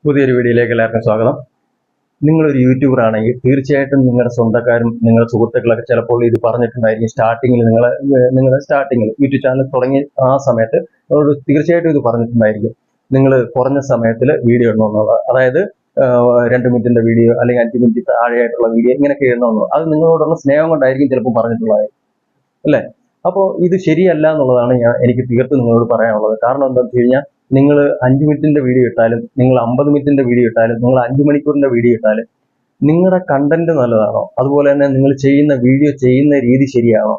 പുതിയൊരു വീഡിയോയിലേക്ക് എല്ലാവർക്കും സ്വാഗതം. നിങ്ങളൊരു യൂട്യൂബർ ആണെങ്കിൽ തീർച്ചയായിട്ടും നിങ്ങളുടെ സ്വന്തക്കാരും നിങ്ങളുടെ സുഹൃത്തുക്കളൊക്കെ ചിലപ്പോൾ ഇത് പറഞ്ഞിട്ടുണ്ടായിരിക്കും. നിങ്ങളുടെ സ്റ്റാർട്ടിങ്ങിൽ യൂട്യൂബ് ചാനൽ തുടങ്ങിയ ആ സമയത്ത് അവരോട് തീർച്ചയായിട്ടും ഇത് പറഞ്ഞിട്ടുണ്ടായിരിക്കും. നിങ്ങൾ കുറഞ്ഞ സമയത്തിൽ വീഡിയോ ഇടണമെന്നുള്ളത്, അതായത് 2 മിനിറ്റിന്റെ വീഡിയോ അല്ലെങ്കിൽ 5 മിനിറ്റ് താഴെയായിട്ടുള്ള വീഡിയോ ഇങ്ങനെയൊക്കെ ഇടണമെന്നുള്ളത്. അത് നിങ്ങളോടുള്ള സ്നേഹം കൊണ്ടായിരിക്കും ചിലപ്പോൾ പറഞ്ഞിട്ടുള്ളത്, അല്ലേ? അപ്പോൾ ഇത് ശരിയല്ല എന്നുള്ളതാണ് എനിക്ക് തീർത്തും നിങ്ങളോട് പറയാനുള്ളത്. കാരണം എന്താണെന്ന് വെച്ച് കഴിഞ്ഞാൽ, നിങ്ങൾ 5 മിനിറ്റിന്റെ വീഡിയോ ഇട്ടാലും, നിങ്ങൾ 50 മിനിറ്റിന്റെ വീഡിയോ ഇട്ടാലും, നിങ്ങൾ 5 മണിക്കൂറിന്റെ വീഡിയോ ഇട്ടാലും, നിങ്ങളുടെ കണ്ടന്റ് നല്ലതാണോ, അതുപോലെ തന്നെ നിങ്ങൾ ചെയ്യുന്ന വീഡിയോ ചെയ്യുന്ന രീതി ശരിയാണോ,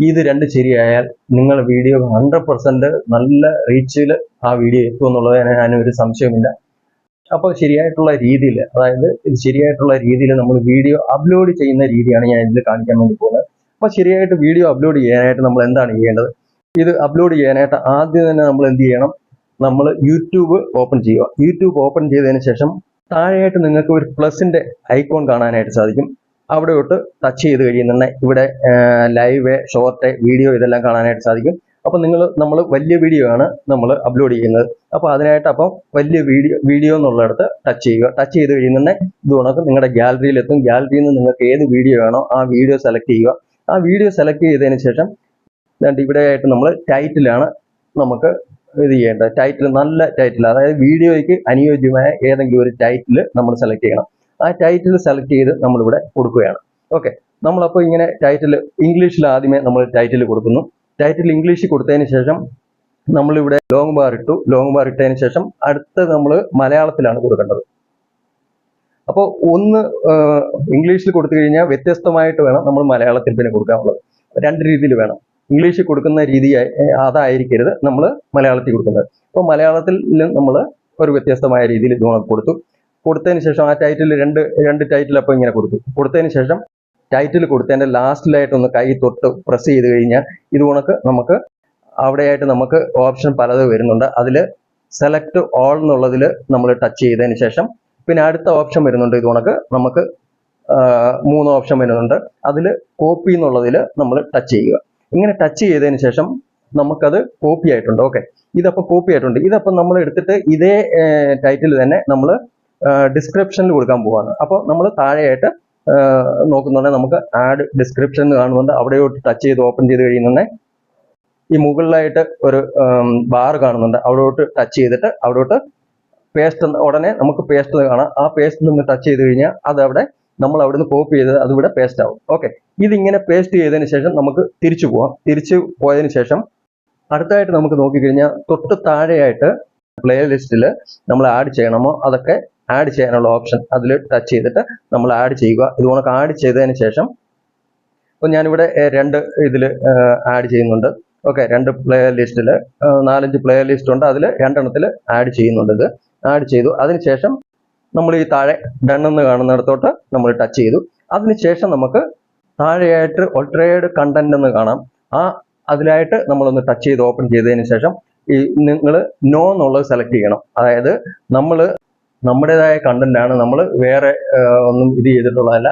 ഇത് രണ്ട് ശരിയായാൽ നിങ്ങളുടെ വീഡിയോ 100% നല്ല റീച്ചിൽ ആ വീഡിയോ എത്തും എന്നുള്ളത് ഞാനൊരു സംശയമില്ല. അപ്പോൾ ശരിയായിട്ടുള്ള രീതിയിൽ, അതായത് ഇത് ശരിയായിട്ടുള്ള രീതിയിൽ നമ്മൾ വീഡിയോ അപ്ലോഡ് ചെയ്യുന്ന രീതിയാണ് ഞാൻ ഇതിൽ കാണിക്കാൻ വേണ്ടി പോകുന്നത്. അപ്പോൾ ശരിയായിട്ട് വീഡിയോ അപ്ലോഡ് ചെയ്യാനായിട്ട് നമ്മൾ എന്താണ് ചെയ്യേണ്ടത്? ഇത് അപ്ലോഡ് ചെയ്യാനായിട്ട് ആദ്യം തന്നെ നമ്മൾ എന്ത് ചെയ്യണം? നമ്മൾ യൂട്യൂബ് ഓപ്പൺ ചെയ്യുക. യൂട്യൂബ് ഓപ്പൺ ചെയ്തതിന് ശേഷം താഴെയായിട്ട് നിങ്ങൾക്ക് ഒരു പ്ലസിന്റെ ഐക്കോൺ കാണാനായിട്ട് സാധിക്കും. അവിടെ തൊട്ട് ടച്ച് ചെയ്ത് കഴിയുന്നുണ്ടെങ്കിൽ ഇവിടെ ലൈവ്, ഷോർട്ട്, വീഡിയോ ഇതെല്ലാം കാണാനായിട്ട് സാധിക്കും. അപ്പോൾ നമ്മൾ വലിയ വീഡിയോ ആണ് നമ്മൾ അപ്ലോഡ് ചെയ്യുന്നത്. അപ്പോൾ അതിനായിട്ട് വലിയ വീഡിയോ എന്നുള്ളിടത്ത് ടച്ച് ചെയ്യുക. ടച്ച് ചെയ്ത് കഴിയുന്നുണ്ടെങ്കിൽ ഇത് കണക്ക് നിങ്ങളുടെ ഗാലറിയിലെത്തും. ഗാലറിയിൽ നിന്ന് നിങ്ങൾക്ക് ഏത് വീഡിയോ ആണോ ആ വീഡിയോ സെലക്ട് ചെയ്യുക. ആ വീഡിയോ സെലക്ട് ചെയ്തതിന് ശേഷം ഇവിടെ ആയിട്ട് നമ്മൾ ടൈറ്റിലാണ് നമുക്ക് ഇത് ചെയ്യേണ്ടത്. ടൈറ്റിൽ നല്ല ടൈറ്റിൽ, അതായത് വീഡിയോയ്ക്ക് അനുയോജ്യമായ ഏതെങ്കിലും ഒരു ടൈറ്റിൽ നമ്മൾ സെലക്ട് ചെയ്യണം. ആ ടൈറ്റിൽ സെലക്ട് ചെയ്ത് നമ്മളിവിടെ കൊടുക്കുകയാണ്. ഓക്കെ, നമ്മളപ്പോൾ ഇങ്ങനെ ടൈറ്റിൽ ഇംഗ്ലീഷിൽ ആദ്യമേ നമ്മൾ ടൈറ്റിൽ കൊടുക്കുന്നു. ടൈറ്റിൽ ഇംഗ്ലീഷിൽ കൊടുത്തതിന് ശേഷം നമ്മളിവിടെ ലോങ് ബാർ ഇട്ടു. ലോങ് ബാർ ഇട്ടതിന് ശേഷം അടുത്തത് നമ്മൾ മലയാളത്തിലാണ് കൊടുക്കേണ്ടത്. അപ്പോൾ ഒന്ന് ഇംഗ്ലീഷിൽ കൊടുത്തു കഴിഞ്ഞാൽ വ്യത്യസ്തമായിട്ട് വേണം നമ്മൾ മലയാളത്തിൽ പിന്നെ കൊടുക്കാനുള്ളത്. 2 രീതിയിൽ വേണം. ഇംഗ്ലീഷിൽ കൊടുക്കുന്ന രീതി അതായിരിക്കരുത് നമ്മൾ മലയാളത്തിൽ കൊടുക്കുന്നത്. അപ്പോൾ മലയാളത്തിൽ നമ്മൾ ഒരു വ്യത്യസ്തമായ രീതിയിൽ ഇത് കൊടുത്തതിന് ശേഷം ആ ടൈറ്റിൽ രണ്ട് ടൈറ്റിൽ അപ്പോൾ ഇങ്ങനെ കൊടുത്തതിന് ശേഷം ടൈറ്റിൽ കൊടുത്തതിൻ്റെ ലാസ്റ്റിലായിട്ടൊന്ന് കൈ തൊട്ട് പ്രസ് ചെയ്ത് കഴിഞ്ഞാൽ ഇത് നമുക്ക് അവിടെയായിട്ട് നമുക്ക് ഓപ്ഷൻ പലത് വരുന്നുണ്ട്. അതിൽ സെലക്ട് ഓൾ എന്നുള്ളതിൽ നമ്മൾ ടച്ച് ചെയ്തതിന് ശേഷം പിന്നെ അടുത്ത ഓപ്ഷൻ വരുന്നുണ്ട്. ഇത് നമുക്ക് 3 ഓപ്ഷൻ വരുന്നുണ്ട്. അതിൽ കോപ്പി എന്നുള്ളതിൽ നമ്മൾ ടച്ച് ചെയ്യുക. ഇങ്ങനെ ടച്ച് ചെയ്തതിന് ശേഷം നമുക്കത് കോപ്പി ആയിട്ടുണ്ട്. ഓക്കെ, ഇതപ്പോൾ കോപ്പി ആയിട്ടുണ്ട്. ഇതപ്പോൾ നമ്മൾ എടുത്തിട്ട് ഇതേ ടൈറ്റിൽ തന്നെ നമ്മൾ ഡിസ്ക്രിപ്ഷനിൽ കൊടുക്കാൻ പോവാണ്. അപ്പോൾ നമ്മൾ താഴെയായിട്ട് നോക്കുന്നുണ്ടെങ്കിൽ നമുക്ക് ആഡ് ഡിസ്ക്രിപ്ഷൻ കാണുന്നുണ്ട്. അവിടെയോട്ട് ടച്ച് ചെയ്ത് ഓപ്പൺ ചെയ്ത് കഴിയുന്നുണ്ടെങ്കിൽ ഈ മുകളിലായിട്ട് ഒരു ബാർ കാണുന്നുണ്ട്. അവിടോട്ട് ടച്ച് ചെയ്തിട്ട് അവിടോട്ട് പേസ്റ്റ്, ഉടനെ നമുക്ക് പേസ്റ്റ് കാണാം. ആ പേസ്റ്റ് നിന്ന് ടച്ച് ചെയ്ത് കഴിഞ്ഞാൽ അതവിടെ നമ്മൾ അവിടുന്ന് കോപ്പി ചെയ്ത് അതിവിടെ പേസ്റ്റ് ആവും. ഓക്കെ, ഇതിങ്ങനെ പേസ്റ്റ് ചെയ്തതിന് ശേഷം നമുക്ക് തിരിച്ചു പോവാം. തിരിച്ചു പോയതിന് ശേഷം അടുത്തായിട്ട് നമുക്ക് നോക്കിക്കഴിഞ്ഞാൽ തൊട്ട് താഴെയായിട്ട് പ്ലേ ലിസ്റ്റിൽ നമ്മൾ ആഡ് ചെയ്യണമോ അതൊക്കെ ആഡ് ചെയ്യാനുള്ള ഓപ്ഷൻ അതിൽ ടച്ച് ചെയ്തിട്ട് നമ്മൾ ആഡ് ചെയ്യുക. ഇത് ആഡ് ചെയ്തതിന് ശേഷം ഇപ്പോൾ ഞാനിവിടെ 2 ഇതിൽ ആഡ് ചെയ്യുന്നുണ്ട്. ഓക്കെ, 2 പ്ലേ ലിസ്റ്റിൽ 4-5 പ്ലേ ലിസ്റ്റ് ഉണ്ട്. അതിൽ 2 എണ്ണത്തിൽ ആഡ് ചെയ്യുന്നുണ്ട്. ഇത് ആഡ് ചെയ്തു. അതിനുശേഷം നമ്മൾ ഈ താഴെ ഡൺ എന്ന് കാണുന്നിടത്തോട്ട് നമ്മൾ ടച്ച് ചെയ്തു. അതിനുശേഷം നമുക്ക് താഴെയായിട്ട് ഓൾട്ടറേഡ് കണ്ടന്റ് എന്ന് കാണാം. അതിലായിട്ട് നമ്മളൊന്ന് ടച്ച് ചെയ്ത് ഓപ്പൺ ചെയ്തതിന് ശേഷം ഈ നിങ്ങൾ നോ എന്നുള്ളത് സെലക്ട് ചെയ്യണം. അതായത് നമ്മുടേതായ കണ്ടന്റ് ആണ്, നമ്മൾ വേറെ ഒന്നും ഇത് ചെയ്തിട്ടുള്ളതല്ല.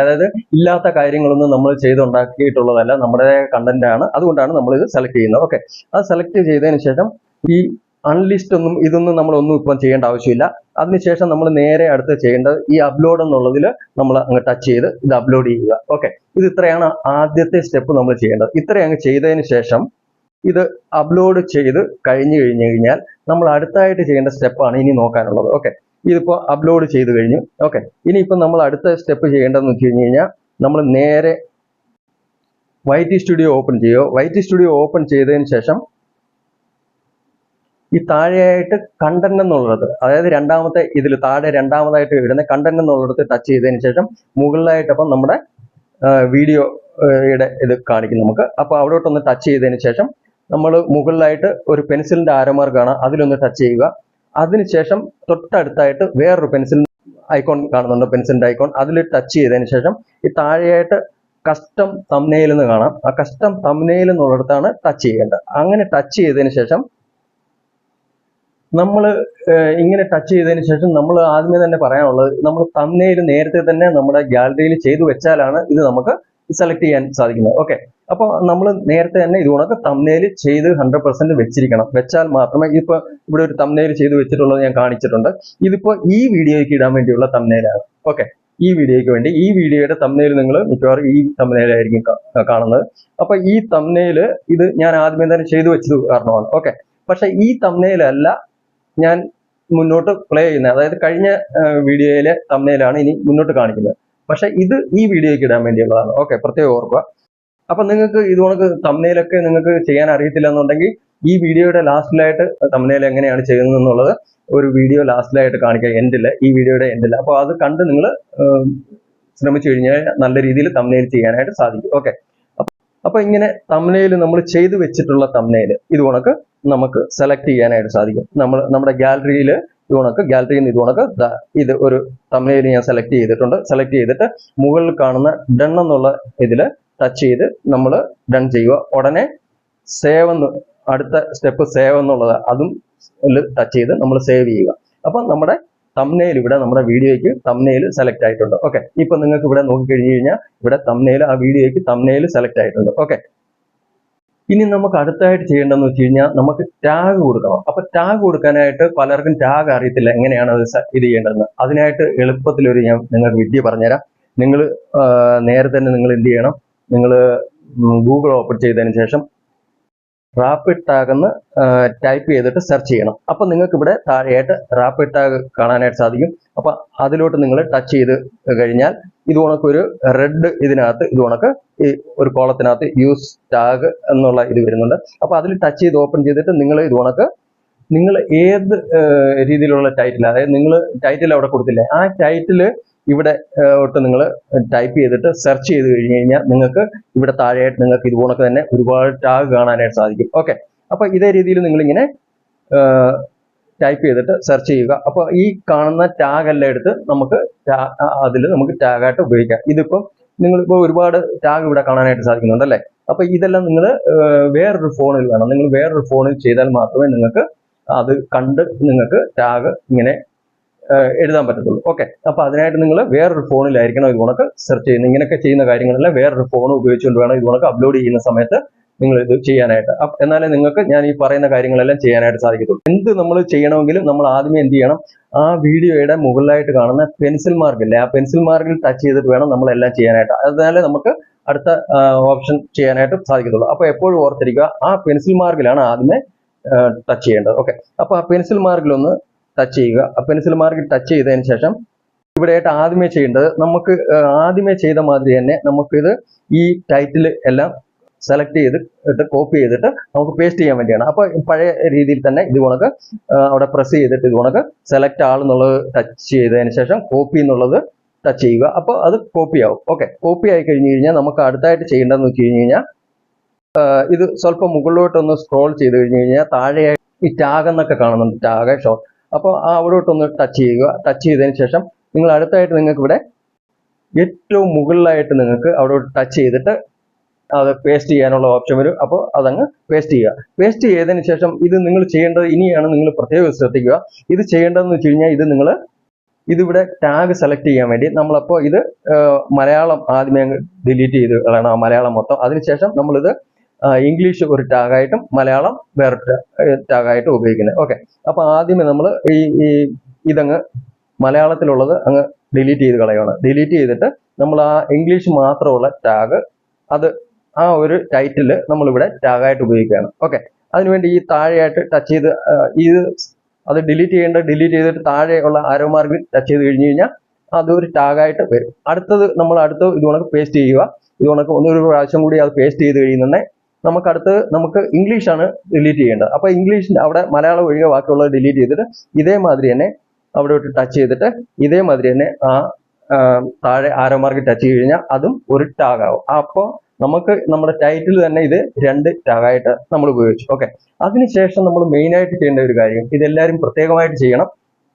അതായത് ഇല്ലാത്ത കാര്യങ്ങളൊന്നും നമ്മൾ ചെയ്തുണ്ടാക്കിയിട്ടുള്ളതല്ല, നമ്മുടേതായ കണ്ടന്റ് ആണ്. അതുകൊണ്ടാണ് നമ്മൾ ഇത് സെലക്ട് ചെയ്യുന്നത്. ഓക്കെ, അത് സെലക്ട് ചെയ്തതിന് ശേഷം ഈ അൺലിസ്റ്റ് ഇതൊന്നും നമ്മളൊന്നും ഇപ്പം ചെയ്യേണ്ട ആവശ്യമില്ല. അതിനുശേഷം നമ്മൾ നേരെ അടുത്ത് ചെയ്യേണ്ടത് ഈ അപ്ലോഡ് എന്നുള്ളതിൽ നമ്മൾ അങ്ങ് ടച്ച് ചെയ്ത് ഇത് അപ്ലോഡ് ചെയ്യുക. ഓക്കെ, ഇത് ഇത്രയാണ് ആദ്യത്തെ സ്റ്റെപ്പ് നമ്മൾ ചെയ്യേണ്ടത്. ഇത്രയും അങ്ങ് ചെയ്തതിന് ശേഷം ഇത് അപ്ലോഡ് ചെയ്ത് കഴിഞ്ഞു കഴിഞ്ഞാൽ നമ്മൾ അടുത്തായിട്ട് ചെയ്യേണ്ട സ്റ്റെപ്പാണ് ഇനി നോക്കാനുള്ളത്. ഓക്കെ, ഇതിപ്പോൾ അപ്ലോഡ് ചെയ്ത് കഴിഞ്ഞു. ഓക്കെ, ഇനിയിപ്പോൾ നമ്മൾ അടുത്ത സ്റ്റെപ്പ് ചെയ്യേണ്ടതെന്ന് വെച്ച് കഴിഞ്ഞാൽ നമ്മൾ നേരെ YT സ്റ്റുഡിയോ ഓപ്പൺ ചെയ്യുക. YT സ്റ്റുഡിയോ ഓപ്പൺ ചെയ്തതിന് ശേഷം ഈ താഴെയായിട്ട് കണ്ടന്റ് എന്നുള്ളത്, അതായത് രണ്ടാമത്തെ ഇതിൽ താഴെ രണ്ടാമതായിട്ട് ഇടുന്ന കണ്ടന്റ് എന്നുള്ളിടത്ത് ടച്ച് ചെയ്തതിന് ശേഷം മുകളിലായിട്ട് അപ്പം നമ്മുടെ വീഡിയോയുടെ ഇത് കാണിക്കും നമുക്ക്. അപ്പോൾ അവിടോട്ടൊന്ന് ടച്ച് ചെയ്തതിന് ശേഷം നമ്മൾ മുകളിലായിട്ട് ഒരു പെൻസിലിന്റെ ആരോമാർ കാണാം, അതിലൊന്ന് ടച്ച് ചെയ്യുക. അതിനുശേഷം തൊട്ടടുത്തായിട്ട് വേറൊരു പെൻസിൽ ഐക്കോൺ കാണുന്നുണ്ട്, പെൻസിലിന്റെ ഐക്കോൺ. അതിൽ ടച്ച് ചെയ്തതിന് ശേഷം ഈ താഴെയായിട്ട് കസ്റ്റം തംബ്നെയിൽ എന്ന് കാണാം. ആ കസ്റ്റം തംബ്നെയിൽ എന്നുള്ളിടത്താണ് ടച്ച് ചെയ്യേണ്ടത്. അങ്ങനെ ടച്ച് ചെയ്തതിന് ശേഷം നമ്മൾ ഇങ്ങനെ ടച്ച് ചെയ്തതിന് ശേഷം നമ്മൾ ആദ്യമേ തന്നെ പറയാനുള്ളത്, നമ്മൾ തംബ്നെയിൽ നേരത്തെ തന്നെ നമ്മുടെ ഗാലറിയിൽ ചെയ്തു വെച്ചാലാണ് ഇത് നമുക്ക് സെലക്ട് ചെയ്യാൻ സാധിക്കുന്നത്. ഓക്കെ, അപ്പോൾ നമ്മൾ നേരത്തെ തന്നെ ഇത് കണക്ക് തംബ്നെയിൽ ചെയ്ത് 100% വെച്ചിരിക്കണം. വെച്ചാൽ മാത്രമേ ഇപ്പോൾ ഇവിടെ ഒരു തംബ്നെയിൽ ചെയ്ത് വെച്ചിട്ടുള്ളത് ഞാൻ കാണിച്ചിട്ടുണ്ട്. ഇതിപ്പോൾ ഈ വീഡിയോയ്ക്ക് ഇടാൻ വേണ്ടിയുള്ള തംബ്നെയിലാണ്. ഓക്കെ, ഈ വീഡിയോയ്ക്ക് വേണ്ടി ഈ വീഡിയോയുടെ തംബ്നെയിൽ നിങ്ങൾ മിക്കവാറും ഈ തംബ്നെയിലായിരിക്കും കാണുന്നത്. അപ്പൊ ഈ തംബ്നെയിൽ ഇത് ഞാൻ ആദ്യമേ തന്നെ ചെയ്തു വെച്ചത് കാരണമാണ്. ഓക്കെ, പക്ഷെ ഈ തംബ്നെയിലല്ല ഞാൻ മുന്നോട്ട് പ്ലേ ചെയ്യുന്നത്. അതായത് കഴിഞ്ഞ വീഡിയോയിലെ തംബ്നെയിലാണ് ഇനി മുന്നോട്ട് കാണിക്കുന്നത്. പക്ഷെ ഇത് ഈ വീഡിയോയ്ക്ക് ഇടാൻ വേണ്ടിയുള്ളതാണ്. ഓക്കെ, പ്രത്യേകം ഓർക്കുക. അപ്പൊ നിങ്ങൾക്ക് ഇത് കണക്ക് തംബ്നെയിലൊക്കെ നിങ്ങൾക്ക് ചെയ്യാൻ അറിയത്തില്ല എന്നുണ്ടെങ്കിൽ ഈ വീഡിയോയുടെ ലാസ്റ്റിലായിട്ട് തംബ്നെയിൽ എങ്ങനെയാണ് ചെയ്യുന്നത് എന്നുള്ളത് ഒരു വീഡിയോ ലാസ്റ്റിലായിട്ട് കാണിക്കുക, എൻഡില്, ഈ വീഡിയോയുടെ എൻഡില്. അപ്പോൾ അത് കണ്ട് നിങ്ങൾ ശ്രമിച്ചു കഴിഞ്ഞാൽ നല്ല രീതിയിൽ തംബ്നെയിൽ ചെയ്യാനായിട്ട് സാധിക്കും. ഓക്കെ, അപ്പൊ ഇങ്ങനെ തംബ്നെയിൽ നമ്മൾ ചെയ്തു വെച്ചിട്ടുള്ള തംബ്നെയിൽ ഇത് കണക്ക് നമുക്ക് സെലക്ട് ചെയ്യാനായിട്ട് സാധിക്കും. നമ്മുടെ ഗാലറിയിൽ ഇത് കണക്ക് ഗാലറിയിൽ നിന്ന് ഇത് കണക്ക് ഇത് ഒരു തംബ്നെയിൽ ഞാൻ സെലക്ട് ചെയ്തിട്ടുണ്ട്. സെലക്ട് ചെയ്തിട്ട് മുകളിൽ കാണുന്ന ഡൺ എന്നുള്ള ഇതിൽ ടച്ച് ചെയ്ത് നമ്മൾ ഡൺ ചെയ്യുക. ഉടനെ സേവ് എന്ന് അടുത്ത സ്റ്റെപ്പ് സേവ് എന്നുള്ളത് അതും ടച്ച് ചെയ്ത് നമ്മൾ സേവ് ചെയ്യുക. അപ്പൊ നമ്മുടെ തംബ്നെയിൽ ഇവിടെ നമ്മുടെ വീഡിയോയ്ക്ക് തംബ്നെയിൽ സെലക്ട് ആയിട്ടുണ്ട്. ഓക്കെ, ഇപ്പൊ നിങ്ങൾക്ക് ഇവിടെ നോക്കിക്കഴിഞ്ഞു കഴിഞ്ഞാൽ ഇവിടെ തംബ്നെയിൽ ആ വീഡിയോയ്ക്ക് തംബ്നെയിൽ സെലക്ട് ആയിട്ടുണ്ട്. ഓക്കെ, ഇനി നമുക്ക് അടുത്തായിട്ട് ചെയ്യേണ്ടതെന്ന് വെച്ച് കഴിഞ്ഞാൽ നമുക്ക് ടാഗ് കൊടുക്കണം. അപ്പൊ ടാഗ് കൊടുക്കാനായിട്ട് പലർക്കും ടാഗ് അറിയത്തില്ല, എങ്ങനെയാണ് അത് ഇത് ചെയ്യേണ്ടതെന്ന്. അതിനായിട്ട് എളുപ്പത്തിലൊരു ഞാൻ നിങ്ങൾക്ക് വിദ്യ പറഞ്ഞുതരാം. നിങ്ങൾ നേരെ തന്നെ നിങ്ങൾ എന്ത് ചെയ്യണം, നിങ്ങൾ ഗൂഗിൾ ഓപ്പൺ ചെയ്തതിന് ശേഷം റാപ്പിഡ് ടാഗ് എന്ന് ടൈപ്പ് ചെയ്തിട്ട് സെർച്ച് ചെയ്യണം. അപ്പൊ നിങ്ങൾക്ക് ഇവിടെ താഴെയായിട്ട് റാപ്പിഡ് ടാഗ് കാണാനായിട്ട് സാധിക്കും. അപ്പൊ അതിലോട്ട് നിങ്ങൾ ടച്ച് ചെയ്ത് കഴിഞ്ഞാൽ ഇത് കണക്ക് ഒരു റെഡ് ഇതിനകത്ത് ഇത് കണക്ക് ഈ ഒരു കോളത്തിനകത്ത് യൂസ് ടാഗ് എന്നുള്ള ഇത് വരുന്നുണ്ട്. അപ്പൊ അതിൽ ടച്ച് ചെയ്ത് ഓപ്പൺ ചെയ്തിട്ട് നിങ്ങൾ ഇത് കണക്ക് നിങ്ങൾ ഏത് രീതിയിലുള്ള ടൈറ്റിൽ, അതായത് നിങ്ങൾ ടൈറ്റിൽ അവിടെ കൊടുത്തില്ലേ, ആ ടൈറ്റില് ഇവിടെ ഒട്ട് നിങ്ങൾ ടൈപ്പ് ചെയ്തിട്ട് സെർച്ച് ചെയ്ത് കഴിഞ്ഞ് കഴിഞ്ഞാൽ നിങ്ങൾക്ക് ഇവിടെ താഴെയായിട്ട് നിങ്ങൾക്ക് ഇത് കണക്ക് തന്നെ ഒരുപാട് ടാഗ് കാണാനായിട്ട് സാധിക്കും. ഓക്കെ, അപ്പൊ ഇതേ രീതിയിൽ നിങ്ങളിങ്ങനെ ടൈപ്പ് ചെയ്തിട്ട് സെർച്ച് ചെയ്യുക. അപ്പൊ ഈ കാണുന്ന ടാഗ് എല്ലാം എടുത്ത് നമുക്ക് അതിൽ നമുക്ക് ടാഗായിട്ട് ഉപയോഗിക്കാം. ഇതിപ്പം നിങ്ങളിപ്പോൾ ഒരുപാട് ടാഗ് ഇവിടെ കാണാനായിട്ട് സാധിക്കുന്നുണ്ട് അല്ലേ. അപ്പൊ ഇതെല്ലാം നിങ്ങൾ വേറൊരു ഫോണിൽ വേണം, നിങ്ങൾ വേറൊരു ഫോണിൽ ചെയ്താൽ മാത്രമേ നിങ്ങൾക്ക് അത് കണ്ട് നിങ്ങൾക്ക് ടാഗ് ഇങ്ങനെ എഴുതാൻ പറ്റത്തുള്ളൂ. ഓക്കെ, അപ്പൊ അതിനായിട്ട് നിങ്ങൾ വേറൊരു ഫോണിലായിരിക്കണം ഇത് കണക്ക് സെർച്ച് ചെയ്യുന്നത്. ഇങ്ങനെയൊക്കെ ചെയ്യുന്ന കാര്യങ്ങളെല്ലാം വേറൊരു ഫോൺ ഉപയോഗിച്ചുകൊണ്ട് വേണം ഇത് കണക്ക് അപ്ലോഡ് ചെയ്യുന്ന സമയത്ത് നിങ്ങൾ ഇത് ചെയ്യാനായിട്ട്. എന്നാലേ നിങ്ങൾക്ക് ഞാൻ ഈ പറയുന്ന കാര്യങ്ങളെല്ലാം ചെയ്യാനായിട്ട് സാധിക്കത്തുള്ളൂ. എന്ത് നമ്മൾ ചെയ്യണമെങ്കിലും നമ്മൾ ആദ്യമേ എന്ത് ചെയ്യണം, ആ വീഡിയോയുടെ മുകളിലായിട്ട് കാണുന്ന പെൻസിൽ മാർക്കില്ലേ, ആ പെൻസിൽ മാർക്കിൽ ടച്ച് ചെയ്തിട്ട് വേണം നമ്മളെല്ലാം ചെയ്യാനായിട്ട്. എന്നാലേ നമുക്ക് അടുത്ത ഓപ്ഷൻ ചെയ്യാനായിട്ട് സാധിക്കത്തുള്ളൂ. അപ്പൊ എപ്പോഴും ഓർത്തിരിക്കുക, ആ പെൻസിൽ മാർക്കിലാണ് ആദ്യമേ ടച്ച് ചെയ്യേണ്ടത്. ഓക്കെ, അപ്പൊ ആ പെൻസിൽ മാർക്കിലൊന്ന് ടച്ച് ചെയ്യുക. ആ പെൻസിൽ മാർക്കിൽ ടച്ച് ചെയ്തതിന് ശേഷം ഇവിടെയായിട്ട് ആദ്യമേ ചെയ്യേണ്ടത്, നമുക്ക് ആദ്യമേ ചെയ്ത മാതിരി തന്നെ നമുക്കിത് ഈ ടൈറ്റിൽ എല്ലാം സെലക്ട് ചെയ്തിട്ട് കോപ്പി ചെയ്തിട്ട് നമുക്ക് പേസ്റ്റ് ചെയ്യാൻ വേണ്ടിയാണ്. അപ്പൊ പഴയ രീതിയിൽ തന്നെ ഇത് കണക്ക് അവിടെ പ്രസ് ചെയ്തിട്ട് ഇത് കണക്ക് സെലക്ട് ആൾ എന്നുള്ളത് ടച്ച് ചെയ്തതിന് ശേഷം കോപ്പി എന്നുള്ളത് ടച്ച് ചെയ്യുക. അപ്പോൾ അത് കോപ്പി ആവും. ഓക്കെ, കോപ്പി ആയി കഴിഞ്ഞ് കഴിഞ്ഞാൽ നമുക്ക് അടുത്തായിട്ട് ചെയ്യേണ്ടതെന്ന് വെച്ച് കഴിഞ്ഞ് കഴിഞ്ഞാൽ ഇത് സ്വല്പം മുകളിലോട്ടൊന്ന് സ്ക്രോൾ ചെയ്ത് കഴിഞ്ഞ് കഴിഞ്ഞാൽ താഴെയായി ഈ ടാഗ് എന്നൊക്കെ കാണുന്നുണ്ട്, ടാഗ് ഷോർട്ട്. അപ്പോൾ അവിടോട്ടൊന്ന് ടച്ച് ചെയ്യുക. ടച്ച് ചെയ്തതിന് ശേഷം നിങ്ങൾ അടുത്തായിട്ട് നിങ്ങൾക്ക് ഇവിടെ ഏറ്റവും മുകളിലായിട്ട് നിങ്ങൾക്ക് അവിടെ ടച്ച് ചെയ്തിട്ട് അത് പേസ്റ്റ് ചെയ്യാനുള്ള ഓപ്ഷൻ വരും. അപ്പോൾ അതങ്ങ് പേസ്റ്റ് ചെയ്യുക. പേസ്റ്റ് ചെയ്തതിന് ശേഷം ഇത് നിങ്ങൾ ചെയ്യേണ്ടത് ഇനിയാണ്, നിങ്ങൾ പ്രത്യേകം ശ്രദ്ധിക്കുക. ഇത് ചെയ്യേണ്ടതെന്ന് വെച്ച് കഴിഞ്ഞാൽ ഇതിവിടെ ടാഗ് സെലക്ട് ചെയ്യാൻ വേണ്ടി നമ്മളപ്പോൾ ഇത് മലയാളം ആദ്യമേ അങ്ങ് ഡിലീറ്റ് ചെയ്ത് കളയണം, ആ മലയാളം മൊത്തം. അതിനുശേഷം നമ്മളിത് ഇംഗ്ലീഷ് ഒരു ടാഗായിട്ടും മലയാളം വേറെ ടാഗായിട്ടും ഉപയോഗിക്കുന്നത്. ഓക്കെ, അപ്പൊ ആദ്യമേ നമ്മൾ ഈ ഇതങ്ങ് മലയാളത്തിലുള്ളത് അങ്ങ് ഡിലീറ്റ് ചെയ്ത് കളയുകയാണ്. ഡിലീറ്റ് ചെയ്തിട്ട് നമ്മൾ ആ ഇംഗ്ലീഷ് മാത്രമുള്ള ടാഗ് അത് ആ ഒരു ടൈറ്റില് നമ്മളിവിടെ ടാഗായിട്ട് ഉപയോഗിക്കുകയാണ്. ഓക്കെ, അതിനുവേണ്ടി ഈ താഴെയായിട്ട് ടച്ച് ചെയ്ത് അത് ഡിലീറ്റ് ചെയ്തിട്ട് താഴെയുള്ള ആരോ മാർക്കിൽ ടച്ച് ചെയ്ത് കഴിഞ്ഞ് കഴിഞ്ഞാൽ അതൊരു ടാഗായിട്ട് വരും. അടുത്തത് ഇത് കണക്ക് പേസ്റ്റ് ചെയ്യുക. ഇത് കണക്ക് ഒന്നൊരു പ്രാവശ്യം കൂടി അത് പേസ്റ്റ് ചെയ്ത് കഴിയുന്നുണ്ടെങ്കിൽ നമുക്ക് ഇംഗ്ലീഷാണ് ഡിലീറ്റ് ചെയ്യേണ്ടത്. അപ്പൊ ഇംഗ്ലീഷിന്റെ അവിടെ മലയാളം ഒഴികെ ബാക്കിയുള്ളത് ഡിലീറ്റ് ചെയ്തിട്ട് ഇതേമാതിരി തന്നെ അവിടെ ടച്ച് ചെയ്തിട്ട് ഇതേമാതിരി തന്നെ ആ താഴെ ആരോ മാർക്ക് ടച്ച് ചെയ്ത് കഴിഞ്ഞാൽ അതും ഒരു ടാഗ് ആവും. അപ്പോൾ നമുക്ക് നമ്മുടെ ടൈറ്റിൽ തന്നെ ഇത് 2 ടാഗായിട്ട് നമ്മൾ ഉപയോഗിച്ചു. ഓക്കെ, അതിനുശേഷം നമ്മൾ മെയിനായിട്ട് ചെയ്യേണ്ട ഒരു കാര്യം, ഇതെല്ലാവരും പ്രത്യേകമായിട്ട് ചെയ്യണം.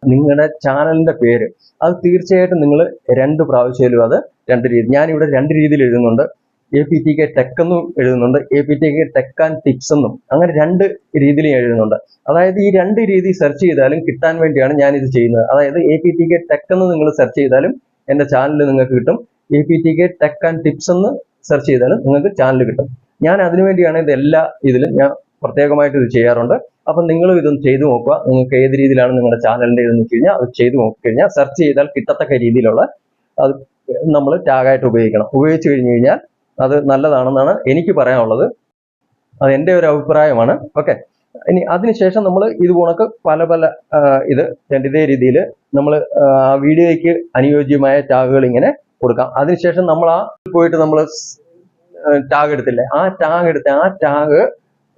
നിങ്ങളുടെ ചാനലിന്റെ പേര് അത് തീർച്ചയായിട്ടും നിങ്ങൾ 2 പ്രാവശ്യമായാലും അത് 2 രീതി, ഞാനിവിടെ 2 രീതിയിൽ എഴുതുന്നുണ്ട്. APTK ടെക് എന്നും എഴുതുന്നുണ്ട്, APTK ടെക് ആൻഡ് ടിപ്സ് എന്നും, അങ്ങനെ 2 രീതിയിൽ എഴുതുന്നുണ്ട്. അതായത് ഈ 2 രീതി സെർച്ച് ചെയ്താലും കിട്ടാൻ വേണ്ടിയാണ് ഞാൻ ഇത് ചെയ്യുന്നത്. അതായത് APTK ടെക് എന്ന് നിങ്ങൾ സെർച്ച് ചെയ്താലും എൻ്റെ ചാനലിൽ നിങ്ങൾക്ക് കിട്ടും, APTK ടെക് ആൻഡ് ടിപ്സ് എന്ന് സെർച്ച് ചെയ്താലും നിങ്ങൾക്ക് ചാനൽ കിട്ടും. ഞാൻ അതിനുവേണ്ടിയാണ് ഇതെല്ലാ ഇതിലും ഞാൻ പ്രത്യേകമായിട്ട് ഇത് ചെയ്യാറുണ്ട്. അപ്പം നിങ്ങളും ഇതൊന്ന് ചെയ്തു നോക്കുക. നിങ്ങൾക്ക് ഏത് രീതിയിലാണ് നിങ്ങളുടെ ചാനലിൻ്റെ ഇതെന്ന് വെച്ച് കഴിഞ്ഞാൽ അത് ചെയ്ത് നോക്കിക്കഴിഞ്ഞാൽ സെർച്ച് ചെയ്താൽ കിട്ടത്തക്ക രീതിയിലുള്ള അത് നമ്മൾ ടാഗായിട്ട് ഉപയോഗിക്കണം. ഉപയോഗിച്ച് കഴിഞ്ഞ് കഴിഞ്ഞാൽ അത് നല്ലതാണെന്നാണ് എനിക്ക് പറയാനുള്ളത്. അത് എൻ്റെ ഒരു അഭിപ്രായമാണ്. ഓക്കെ, ഇനി അതിനുശേഷം നമ്മൾ ഇത് കണക്ക് പല പല ഇത് ഇതേ രീതിയിൽ നമ്മൾ ആ വീഡിയോയ്ക്ക് അനുയോജ്യമായ ടാഗുകൾ ഇങ്ങനെ കൊടുക്കാം. അതിനുശേഷം നമ്മൾ ആ പോയിട്ട് നമ്മൾ ടാഗ് എടുത്തില്ലേ, ആ ടാഗ്